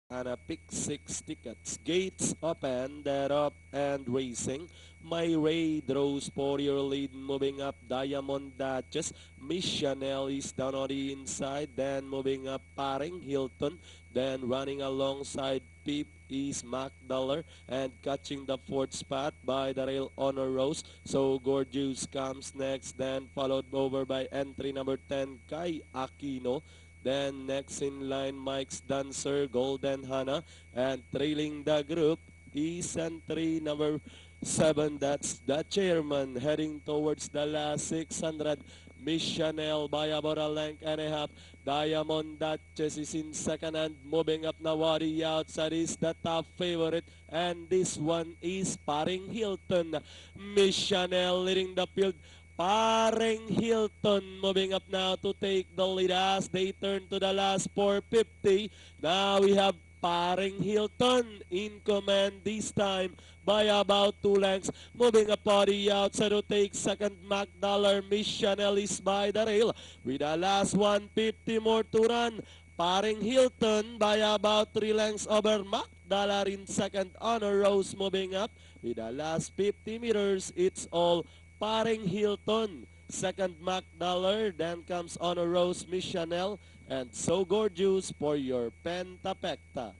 and a pick 6 tickets. Gates open, they're up and racing. My Ray draws for your lead, moving up Diamond Duchess. Miss Chanel is down on the inside, then moving up Paring Hilton, then running alongside Peep is Mac Dollar and catching the fourth spot by the Rail Honor Rose. So Gorgeous comes next, then followed over by entry number 10 Kai Aquino. Then next in line, Mike's Dancer, Golden Hana. And trailing the group is entry number 7. That's the chairman heading towards the last 600. Miss Chanel by about a length and a half. Diamond Duchess is in second and moving up Nawari outside is the top favorite. And this one is Paring Hilton. Miss Chanel leading the field. Paring Hilton moving up now to take the lead as they turn to the last 450. Now we have Paring Hilton in command this time by about 2 lengths. Moving up on the outside to take second, McDollar. Miss Chanel is by the rail with the last 150 more to run. Paring Hilton by about 3 lengths over McDollar in second. Honor Rose moving up with the last 50 meters. It's all Paring Hilton. Second, McDollar. Then comes Honor Rose, Miss Chanel. And So Gorgeous for your Pentapecta.